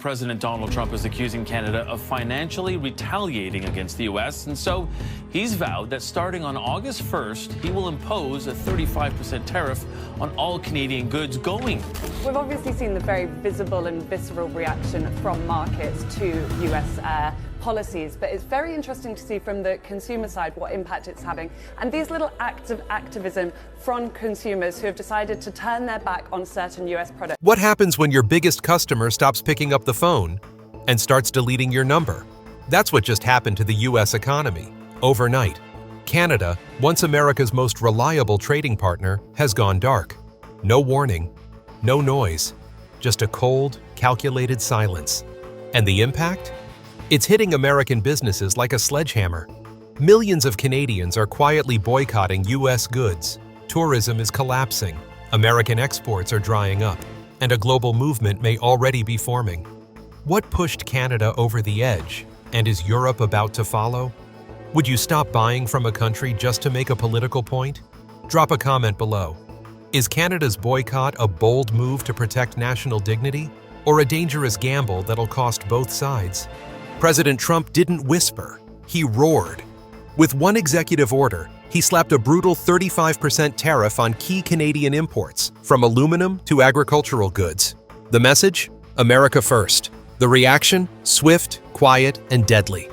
President Donald Trump is accusing Canada of financially retaliating against the U.S., and so he's vowed that starting on August 1st, he will impose a 35% tariff on all Canadian goods going. We've obviously seen the very visible and visceral reaction from markets to U.S. policies, but it's very interesting to see from the consumer side what impact it's having. And these little acts of activism from consumers who have decided to turn their back on certain US products. What happens when your biggest customer stops picking up the phone and starts deleting your number? That's what just happened to the US economy. Overnight, Canada, once America's most reliable trading partner, has gone dark. No warning, no noise, just a cold, calculated silence. And the impact? It's hitting American businesses like a sledgehammer. Millions of Canadians are quietly boycotting U.S. goods. Tourism is collapsing. American exports are drying up. And a global movement may already be forming. What pushed Canada over the edge? And is Europe about to follow? Would you stop buying from a country just to make a political point? Drop a comment below. Is Canada's boycott a bold move to protect national dignity? Or a dangerous gamble that'll cost both sides? President Trump didn't whisper, he roared. With one executive order, he slapped a brutal 35% tariff on key Canadian imports, from aluminum to agricultural goods. The message? America first. The reaction? Swift, quiet, and deadly.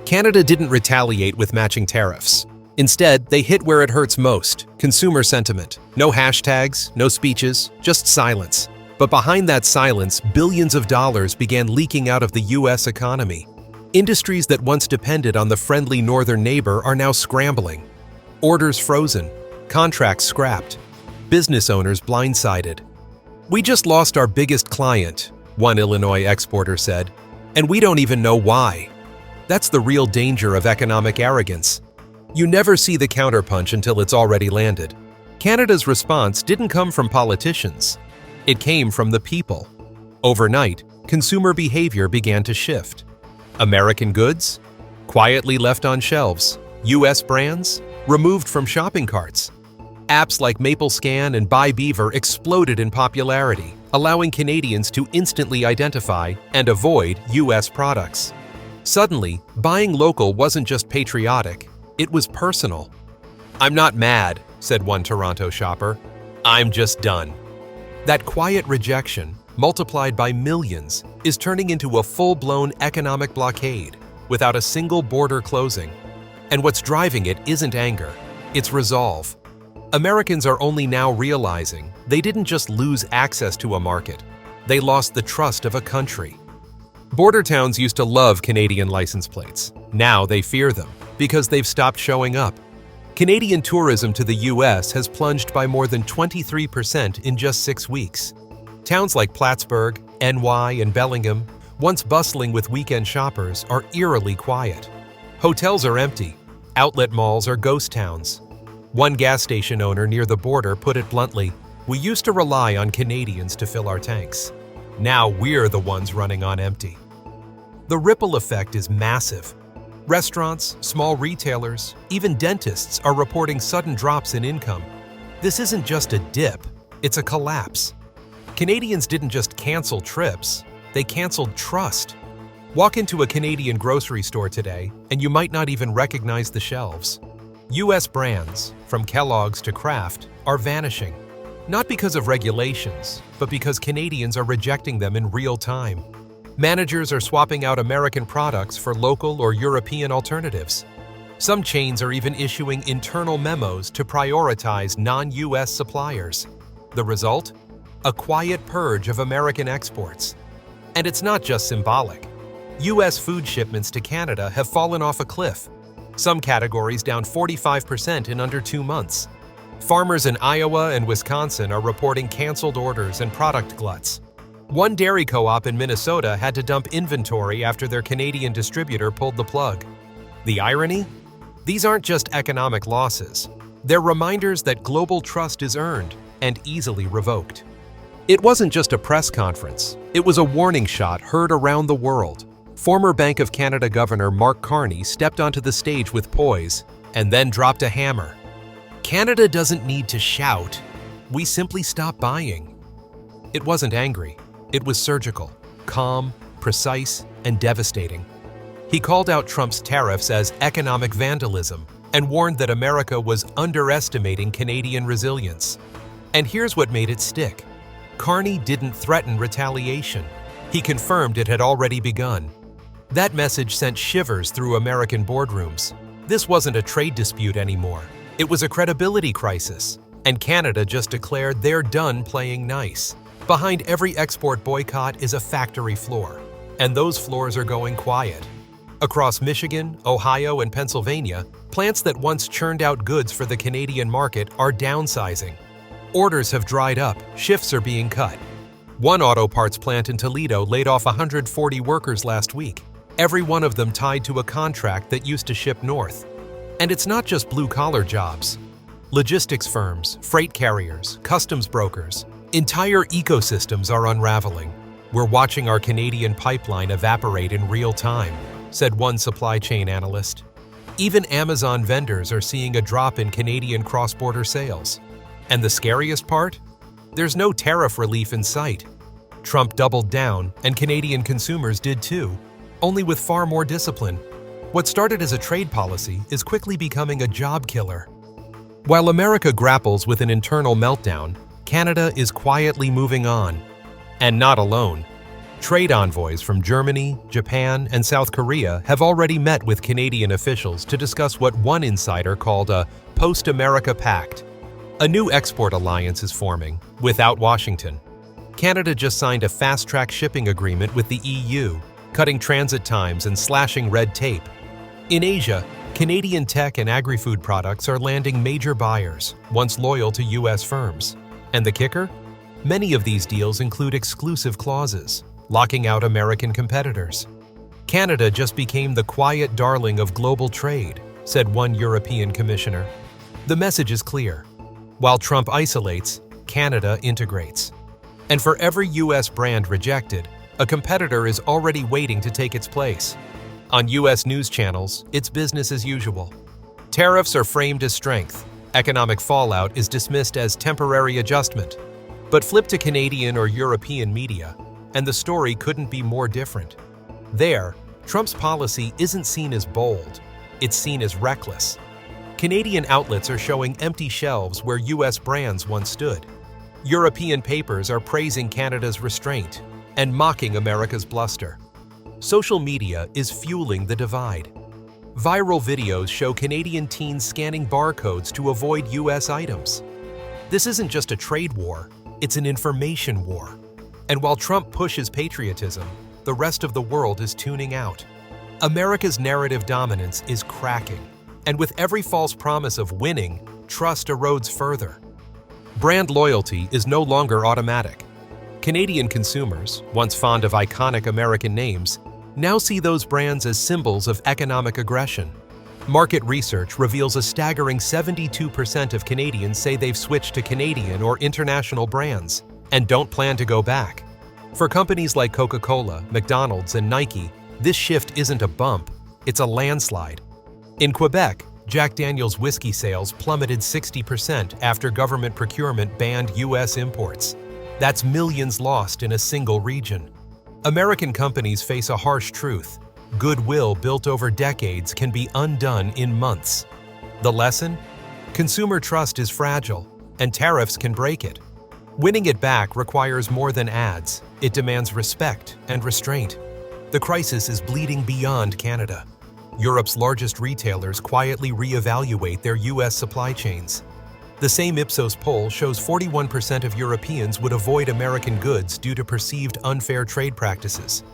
Canada didn't retaliate with matching tariffs. Instead, they hit where it hurts most, consumer sentiment. No hashtags, no speeches, just silence. But behind that silence, billions of dollars began leaking out of the U.S. economy. Industries that once depended on the friendly northern neighbor are now scrambling. Orders frozen, contracts scrapped, business owners blindsided. "We just lost our biggest client," one Illinois exporter said, "and we don't even know why." That's the real danger of economic arrogance. You never see the counterpunch until it's already landed. Canada's response didn't come from politicians. It came from the people. Overnight, consumer behavior began to shift. American goods? Quietly left on shelves. US brands? Removed from shopping carts. Apps like MapleScan and Buy Beaver exploded in popularity, allowing Canadians to instantly identify and avoid US products. Suddenly, buying local wasn't just patriotic, it was personal. "I'm not mad," said one Toronto shopper. "I'm just done." That quiet rejection, multiplied by millions, is turning into a full-blown economic blockade without a single border closing. And what's driving it isn't anger, it's resolve. Americans are only now realizing they didn't just lose access to a market, they lost the trust of a country. Border towns used to love Canadian license plates. Now they fear them because they've stopped showing up. Canadian tourism to the US has plunged by more than 23% in just 6 weeks. Towns like Plattsburgh, NY, and Bellingham, once bustling with weekend shoppers, are eerily quiet. Hotels are empty. Outlet malls are ghost towns. One gas station owner near the border put it bluntly, "We used to rely on Canadians to fill our tanks. Now we're the ones running on empty." The ripple effect is massive. Restaurants, small retailers, even dentists are reporting sudden drops in income. This isn't just a dip, it's a collapse. Canadians didn't just cancel trips, they canceled trust. Walk into a Canadian grocery store today, and you might not even recognize the shelves. US brands, from Kellogg's to Kraft, are vanishing. Not because of regulations, but because Canadians are rejecting them in real time. Managers are swapping out American products for local or European alternatives. Some chains are even issuing internal memos to prioritize non-US suppliers. The result? A quiet purge of American exports. And it's not just symbolic. US food shipments to Canada have fallen off a cliff. Some categories down 45% in under 2 months. Farmers in Iowa and Wisconsin are reporting canceled orders and product gluts. One dairy co-op in Minnesota had to dump inventory after their Canadian distributor pulled the plug. The irony? These aren't just economic losses. They're reminders that global trust is earned and easily revoked. It wasn't just a press conference. It was a warning shot heard around the world. Former Bank of Canada Governor Mark Carney stepped onto the stage with poise and then dropped a hammer. Canada doesn't need to shout. We simply stop buying. It wasn't angry. It was surgical, calm, precise and devastating. He called out Trump's tariffs as economic vandalism and warned that America was underestimating Canadian resilience. And here's what made it stick. Carney didn't threaten retaliation. He confirmed it had already begun. That message sent shivers through American boardrooms. This wasn't a trade dispute anymore. It was a credibility crisis. And Canada just declared they're done playing nice. Behind every export boycott is a factory floor. And those floors are going quiet. Across Michigan, Ohio, and Pennsylvania, plants that once churned out goods for the Canadian market are downsizing. Orders have dried up, shifts are being cut. One auto parts plant in Toledo laid off 140 workers last week, every one of them tied to a contract that used to ship north. And it's not just blue-collar jobs. Logistics firms, freight carriers, customs brokers, entire ecosystems are unraveling. We're watching our Canadian pipeline evaporate in real time, said one supply chain analyst. Even Amazon vendors are seeing a drop in Canadian cross-border sales. And the scariest part? There's no tariff relief in sight. Trump doubled down, and Canadian consumers did too, only with far more discipline. What started as a trade policy is quickly becoming a job killer. While America grapples with an internal meltdown, Canada is quietly moving on. And not alone. Trade envoys from Germany, Japan, and South Korea have already met with Canadian officials to discuss what one insider called a post-America pact. A new export alliance is forming, without Washington. Canada just signed a fast-track shipping agreement with the EU, cutting transit times and slashing red tape. In Asia, Canadian tech and agri-food products are landing major buyers, once loyal to U.S. firms. And the kicker? Many of these deals include exclusive clauses, locking out American competitors. Canada just became the quiet darling of global trade, said one European commissioner. The message is clear. While Trump isolates, Canada integrates. And for every U.S. brand rejected, a competitor is already waiting to take its place. On U.S. news channels, it's business as usual. Tariffs are framed as strength. Economic fallout is dismissed as temporary adjustment. But flip to Canadian or European media, and the story couldn't be more different. There, Trump's policy isn't seen as bold. It's seen as reckless. Canadian outlets are showing empty shelves where U.S. brands once stood. European papers are praising Canada's restraint and mocking America's bluster. Social media is fueling the divide. Viral videos show Canadian teens scanning barcodes to avoid U.S. items. This isn't just a trade war, it's an information war. And while Trump pushes patriotism, the rest of the world is tuning out. America's narrative dominance is cracking. And with every false promise of winning, trust erodes further. Brand loyalty is no longer automatic. Canadian consumers, once fond of iconic American names, now see those brands as symbols of economic aggression. Market research reveals a staggering 72% of Canadians say they've switched to Canadian or international brands and don't plan to go back. For companies like Coca-Cola, McDonald's, and Nike, this shift isn't a bump, it's a landslide. In Quebec, Jack Daniel's whiskey sales plummeted 60% after government procurement banned U.S. imports. That's millions lost in a single region. American companies face a harsh truth. Goodwill built over decades can be undone in months. The lesson? Consumer trust is fragile, and tariffs can break it. Winning it back requires more than ads. It demands respect and restraint. The crisis is bleeding beyond Canada. Europe's largest retailers quietly reevaluate their U.S. supply chains. The same Ipsos poll shows 41% of Europeans would avoid American goods due to perceived unfair trade practices.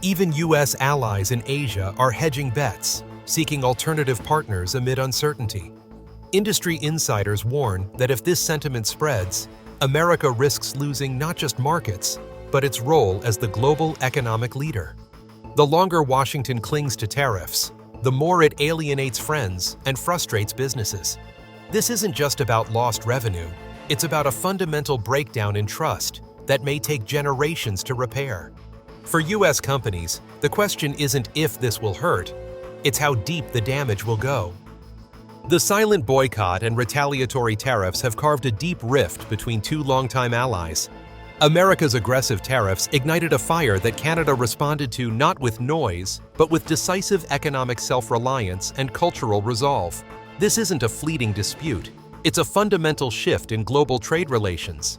Even U.S. allies in Asia are hedging bets, seeking alternative partners amid uncertainty. Industry insiders warn that if this sentiment spreads, America risks losing not just markets, but its role as the global economic leader. The longer Washington clings to tariffs, the more it alienates friends and frustrates businesses. This isn't just about lost revenue, it's about a fundamental breakdown in trust that may take generations to repair. For U.S. companies, the question isn't if this will hurt, it's how deep the damage will go. The silent boycott and retaliatory tariffs have carved a deep rift between two longtime allies. America's aggressive tariffs ignited a fire that Canada responded to not with noise, but with decisive economic self-reliance and cultural resolve. This isn't a fleeting dispute. It's a fundamental shift in global trade relations.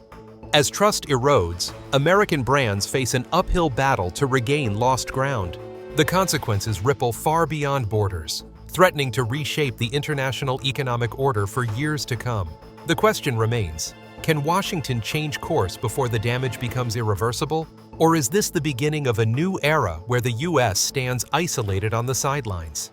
As trust erodes, American brands face an uphill battle to regain lost ground. The consequences ripple far beyond borders, threatening to reshape the international economic order for years to come. The question remains, can Washington change course before the damage becomes irreversible? Or is this the beginning of a new era where the U.S. stands isolated on the sidelines?